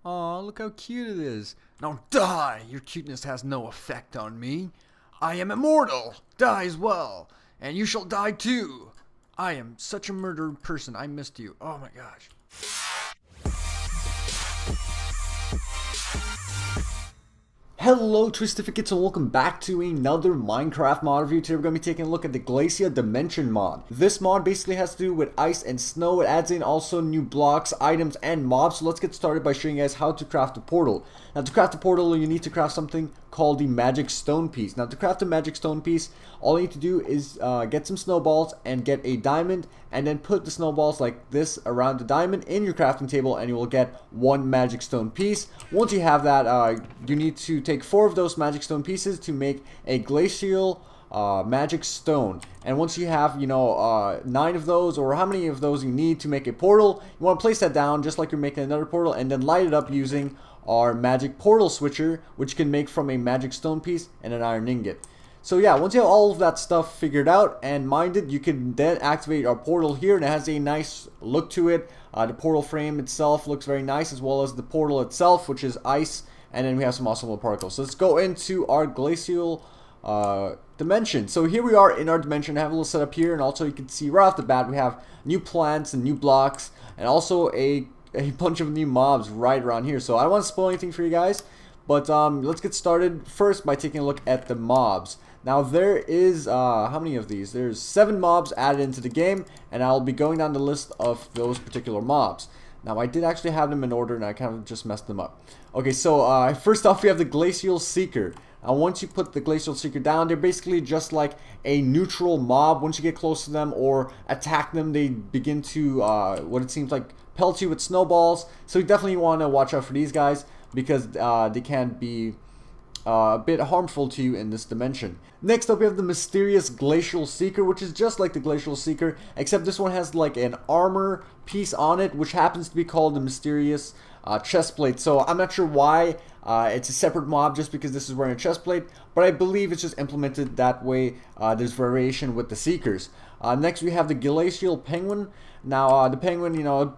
Aw, look how cute it is. Now die! Your cuteness has no effect on me. I am immortal! Die as well! And you shall die too! I am such a murdered person. I missed you. Oh my gosh. Hello Twistificates and welcome back to another Minecraft mod review. Today we're going to be taking a look at the Glacia Dimension mod. This mod basically has to do with ice and snow. It adds in also new blocks, items, and mobs. So let's get started by showing you guys how to craft a portal. Now to craft a portal you need to craft something called the magic stone piece. Now to craft a magic stone piece, all you need to do is get some snowballs and get a diamond, and then put the snowballs like this around the diamond in your crafting table, and you will get one magic stone piece. Once you have that, you need to take 4 of those magic stone pieces to make a glacial magic stone. And once you have 9 of those, or how many of those you need to make a portal, you want to place that down just like you're making another portal, and then light it up using our magic portal switcher, which you can make from a magic stone piece and an iron ingot. So yeah, once you have all of that stuff figured out and minded, you can then activate our portal here, and it has a nice look to it. The portal frame itself looks very nice, as well as the portal itself, which is ice, and then we have some awesome little particles. So let's go into our glacial dimension. So here we are in our dimension. I have a little setup here, and also you can see right off the bat we have new plants and new blocks, and also a bunch of new mobs right around here. So I don't want to spoil anything for you guys, but let's get started first by taking a look at the mobs. Now there is, how many of these? There's 7 mobs added into the game, and I'll be going down the list of those particular mobs. Now I did actually have them in order, and I kind of just messed them up. Okay, so first off we have the Glacial Seeker. Once you put the Glacial Seeker down, they're basically just like a neutral mob. Once you get close to them or attack them, they begin to, what it seems like, pelt you with snowballs. So you definitely want to watch out for these guys, because they can be a bit harmful to you in this dimension. Next up we have the Mysterious Glacial Seeker, which is just like the Glacial Seeker, except this one has like an armor piece on it, which happens to be called the Mysterious Chestplate. So I'm not sure why it's a separate mob just because this is wearing a chestplate, but I believe it's just implemented that way. There's variation with the Seekers. Next we have the Glacial Penguin. Now the penguin,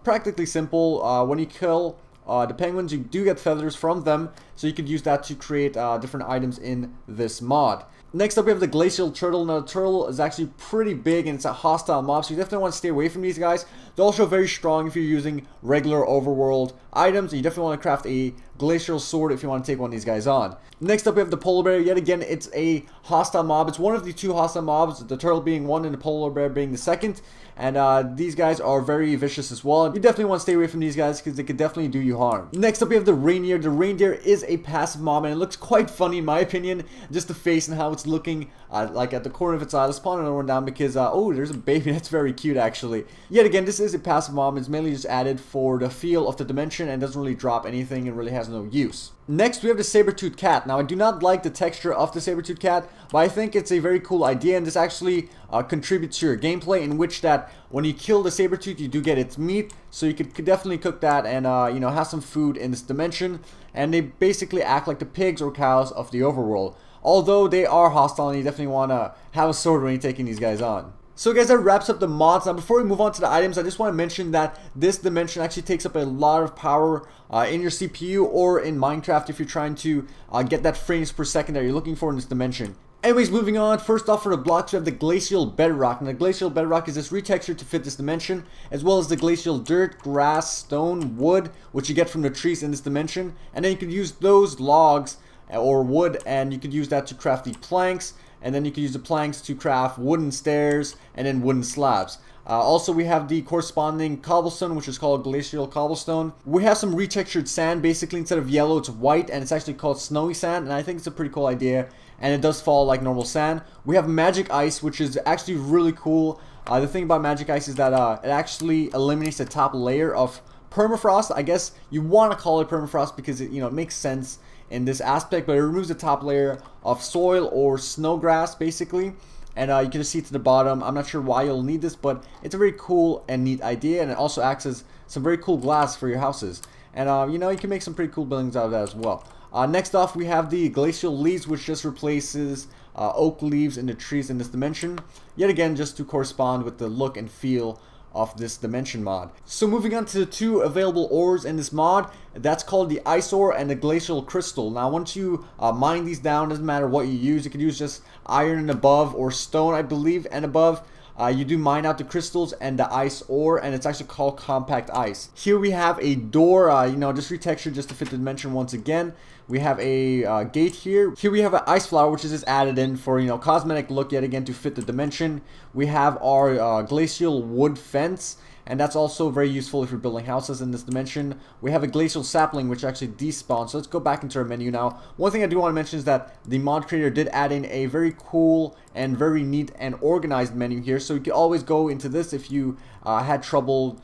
practically simple. When you kill the penguins, you do get feathers from them, so you could use that to create different items in this mod. Next up we have the Glacial Turtle. Now the turtle is actually pretty big, and it's a hostile mob, so you definitely want to stay away from these guys. They're also very strong if you're using regular overworld items, and you definitely want to craft a glacial sword if you want to take one of these guys on. Next up we have the polar bear. Yet again, it's a hostile mob. It's one of the 2 hostile mobs, the turtle being one and the polar bear being the second. And these guys are very vicious as well. You definitely want to stay away from these guys because they could definitely do you harm. Next up we have the reindeer. The reindeer is a passive mob, and it looks quite funny in my opinion. Just the face and how it's looking like at the corner of its eye. Let's spawn another one down because, oh, there's a baby. That's very cute actually. Yet again, this is a passive mob. It's mainly just added for the feel of the dimension and doesn't really drop anything and really has no use. Next we have the saber-toothed cat. Now I do not like the texture of the saber-toothed cat, but I think it's a very cool idea, and this actually contributes to your gameplay, in which that when you kill the saber-tooth you do get its meat, so you could definitely cook that and have some food in this dimension. And they basically act like the pigs or cows of the overworld, although they are hostile, and you definitely want to have a sword when you're taking these guys on. So guys, that wraps up the mods. Now before we move on to the items, I just want to mention that this dimension actually takes up a lot of power in your CPU or in Minecraft if you're trying to get that frames per second that you're looking for in this dimension. Anyways, moving on, first off for the blocks we have the Glacial Bedrock. And the Glacial Bedrock is this retextured to fit this dimension, as well as the Glacial Dirt, Grass, Stone, Wood, which you get from the trees in this dimension. And then you can use those logs or wood, and you could use that to craft the planks. And then you can use the planks to craft wooden stairs and then wooden slabs. Also we have the corresponding cobblestone, which is called glacial cobblestone. We have some retextured sand. Basically instead of yellow it's white, and it's actually called snowy sand, and I think it's a pretty cool idea, and it does fall like normal sand. We have magic ice, which is actually really cool. The thing about magic ice is that it actually eliminates the top layer of permafrost. I guess you want to call it permafrost because it makes sense in this aspect, but it removes the top layer of soil or snow grass basically, and you can just see to the bottom. I'm not sure why you'll need this, but it's a very cool and neat idea, and it also acts as some very cool glass for your houses, and you can make some pretty cool buildings out of that as well. Next off we have the Glacial Leaves, which just replaces oak leaves in the trees in this dimension, yet again just to correspond with the look and feel of this dimension mod. So moving on to the two available ores in this mod, that's called the ice ore and the glacial crystal. Now once you mine these down, doesn't matter what you use, you can use just iron and above or stone I believe and above. You do mine out the crystals and the ice ore, and it's actually called compact ice. Here we have a door, just retextured just to fit the dimension once again. We have a gate here. Here we have an ice flower, which is just added in for, cosmetic look yet again to fit the dimension. We have our glacial wood fence, and that's also very useful if you're building houses in this dimension. We have a glacial sapling, which actually despawns. So let's go back into our menu now. One thing I do want to mention is that the mod creator did add in a very cool and very neat and organized menu here. So you can always go into this if you had trouble,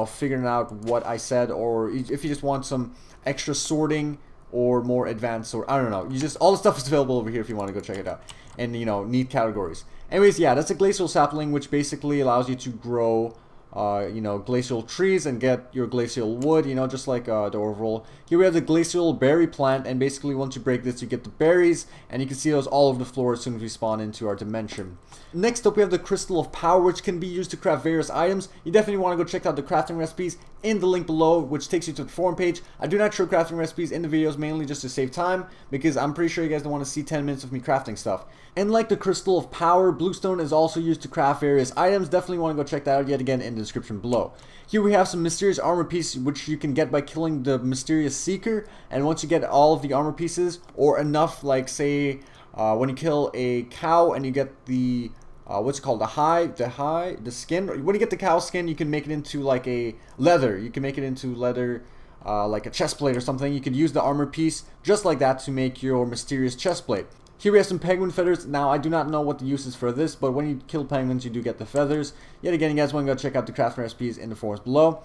figuring out what I said, or if you just want some extra sorting or more advanced, or I don't know. All the stuff is available over here if you want to go check it out. And, neat categories. Anyways, yeah, that's a glacial sapling, which basically allows you to grow glacial trees and get your glacial wood, just like the overall. Here we have the glacial berry plant, and basically once you break this you get the berries, and you can see those all over the floor as soon as we spawn into our dimension. Next up we have the crystal of power, which can be used to craft various items. You definitely want to go check out the crafting recipes in the link below, which takes you to the forum page. I do not show crafting recipes in the videos mainly just to save time, because I'm pretty sure you guys don't want to see 10 minutes of me crafting stuff. And like the crystal of power, bluestone is also used to craft various items. Definitely want to go check that out yet again in the description below. Here we have some mysterious armor pieces, which you can get by killing the mysterious seeker, and once you get all of the armor pieces, or enough, like say when you kill a cow and you get the what's it called, the skin. When you get the cow skin, you can make it into like a leather. You can make it into leather, like a chest plate or something. You could use the armor piece just like that to make your mysterious chest plate. Here we have some penguin feathers. Now I do not know what the use is for this, but when you kill penguins you do get the feathers. Yet again, you guys want to go check out the crafting recipes in the forums below.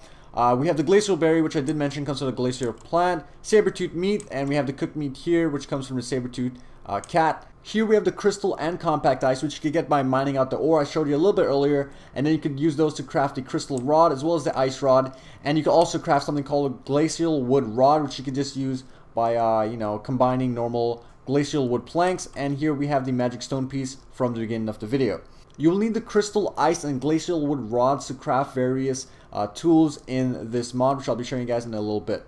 We have the glacial berry, which I did mention comes from the glacier plant, saber-tooth meat, and we have the cooked meat here, which comes from the saber-tooth cat. Here we have the crystal and compact ice, which you can get by mining out the ore I showed you a little bit earlier, and then you could use those to craft the crystal rod as well as the ice rod. And you can also craft something called a glacial wood rod, which you can just use by combining normal glacial wood planks. And here we have the magic stone piece from the beginning of the video. You will need the crystal, ice, and glacial wood rods to craft various tools in this mod, which I'll be showing you guys in a little bit.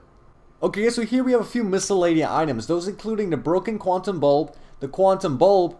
Okay, so here we have a few miscellaneous items, those including the broken quantum bulb, the quantum pearl,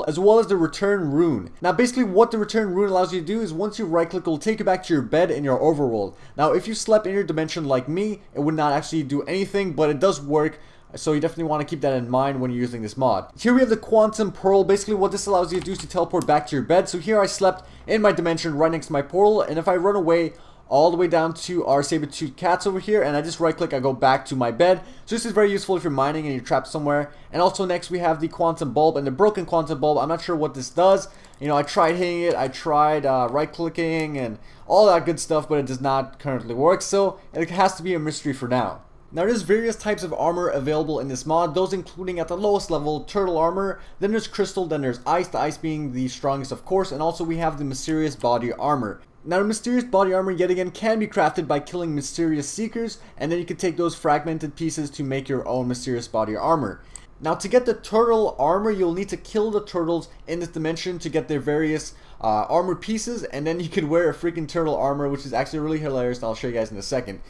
as well as the return rune. Now basically what the return rune allows you to do is once you right click, it will take you back to your bed in your overworld. Now if you slept in your dimension like me, it would not actually do anything, but it does work. So you definitely want to keep that in mind when you're using this mod. Here we have the quantum pearl. Basically what this allows you to do is to teleport back to your bed. So here I slept in my dimension right next to my portal, and if I run away all the way down to our saber-tooth cats over here and I just right click, I go back to my bed. So this is very useful if you're mining and you're trapped somewhere. And also next we have the quantum bulb and the broken quantum bulb. I'm not sure what this does. I tried hitting it, I tried right clicking and all that good stuff, but it does not currently work, so it has to be a mystery for now. Now there's various types of armor available in this mod, those including at the lowest level turtle armor, then there's crystal, then there's ice, the ice being the strongest of course, and also we have the mysterious body armor. Now the mysterious body armor yet again can be crafted by killing mysterious seekers, and then you can take those fragmented pieces to make your own mysterious body armor. Now to get the turtle armor, you'll need to kill the turtles in this dimension to get their various armor pieces, and then you can wear a freaking turtle armor, which is actually really hilarious, and I'll show you guys in a second.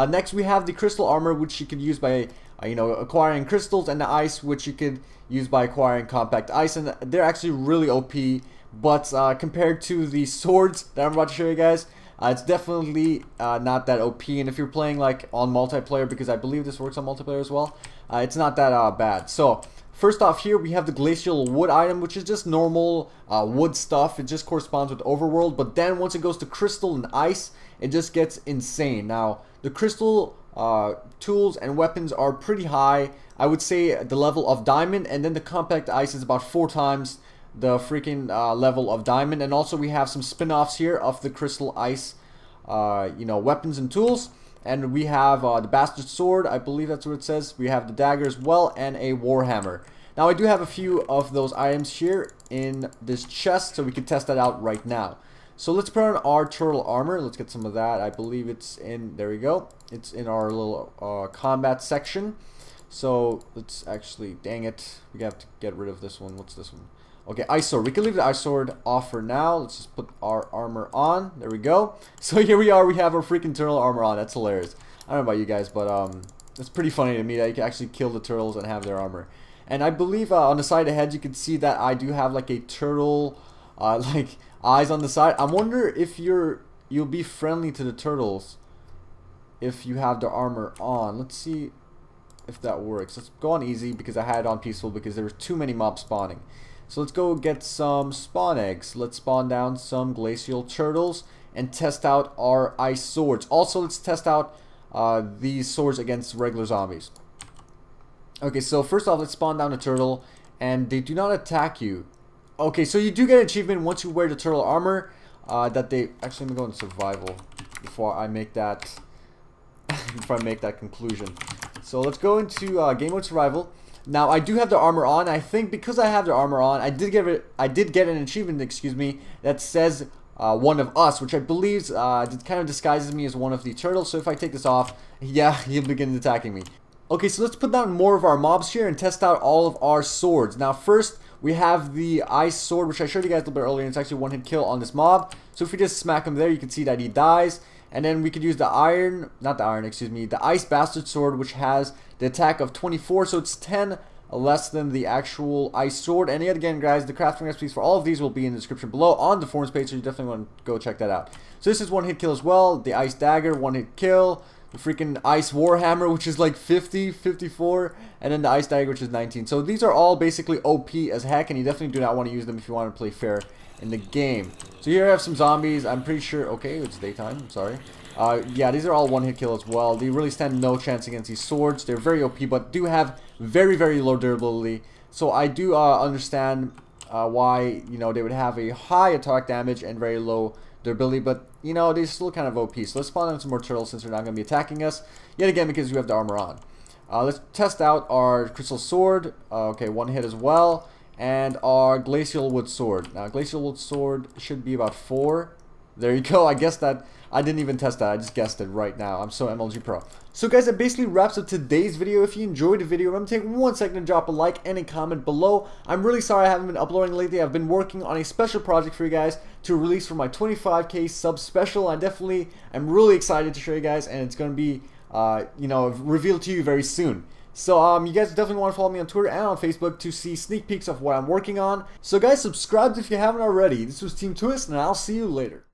Next we have the crystal armor, which you can use by acquiring crystals, and the ice, which you could use by acquiring compact ice, and they're actually really OP, but compared to the swords that I'm about to show you guys, it's definitely not that OP. And if you're playing like on multiplayer, because I believe this works on multiplayer as well, it's not that bad. So first off, here we have the glacial wood item, which is just normal wood stuff. It just corresponds with overworld, but then once it goes to crystal and ice, it just gets insane. Now the crystal tools and weapons are pretty high. I would say the level of diamond, and then the compact ice is about 4 times the freaking level of diamond. And also we have some spin-offs here of the crystal ice weapons and tools, and we have the bastard sword, I believe that's what it says. We have the dagger as well, and a warhammer. Now I do have a few of those items here in this chest, so we can test that out right now. So let's put on our turtle armor. Let's get some of that. I believe it's in, there we go, it's in our little combat section. So let's actually, dang it, we have to get rid of this one. What's this one? Okay, ice sword. We can leave the ice sword off for now. Let's just put our armor on. There we go. So here we are. We have our freaking turtle armor on. That's hilarious. I don't know about you guys, but it's pretty funny to me that you can actually kill the turtles and have their armor. And I believe on the side of the head, you can see that I do have like a turtle, like eyes on the side. I wonder if you'll be friendly to the turtles if you have the armor on. Let's see if that works. Let's go on easy because I had it on peaceful because there were too many mobs spawning. So let's go get some spawn eggs. Let's spawn down some glacial turtles and test out our ice swords. Also, let's test out these swords against regular zombies. Okay, so first off, let's spawn down a turtle, and they do not attack you. Okay, so you do get an achievement once you wear the turtle armor. That they actually, let me go in survival before I make that conclusion. So let's go into game mode survival. Now I do have the armor on. I think because I have the armor on, I did get an achievement, excuse me, that says one of us, which I believe kind of disguises me as one of the turtles. So if I take this off, yeah, he'll begin attacking me. Okay, so let's put down more of our mobs here and test out all of our swords. Now first, we have the ice sword, which I showed you guys a little bit earlier, and it's actually one hit kill on this mob. So if we just smack him there, you can see that he dies. And then we could use the the ice bastard sword, which has the attack of 24, so it's 10 less than the actual ice sword. And yet again, guys, the crafting recipes for all of these will be in the description below on the forums page, so you definitely want to go check that out. So this is one hit kill as well. The ice dagger, one hit kill. The freaking ice warhammer, which is like 50, 54, and then the ice dagger, which is 19. So these are all basically OP as heck, and you definitely do not want to use them if you want to play fair in the game. So here I have some zombies. I'm pretty sure, okay, it's daytime, I'm sorry. Yeah, these are all one hit kill as well. They really stand no chance against these swords. They're very OP, but do have very, very low durability. So I do understand why, you know, they would have a high attack damage and very low durability, but you know, they're still kind of OP. So let's spawn in some more turtles since they're not going to be attacking us yet again because we have the armor on. Let's test out our crystal sword. Okay, one hit as well, and our glacial wood sword. Now glacial wood sword should be about 4. There you go. I guess that I didn't even test that. I just guessed it right now. I'm so MLG pro. So guys, that basically wraps up today's video. If you enjoyed the video, remember to take 1 second to drop a like and a comment below. I'm really sorry I haven't been uploading lately. I've been working on a special project for you guys to release for my 25k sub special. I'm really excited to show you guys, and it's going to be you know, revealed to you very soon. So you guys definitely want to follow me on Twitter and on Facebook to see sneak peeks of what I'm working on. So guys, subscribe if you haven't already. This was TeamTwiistz, and I'll see you later.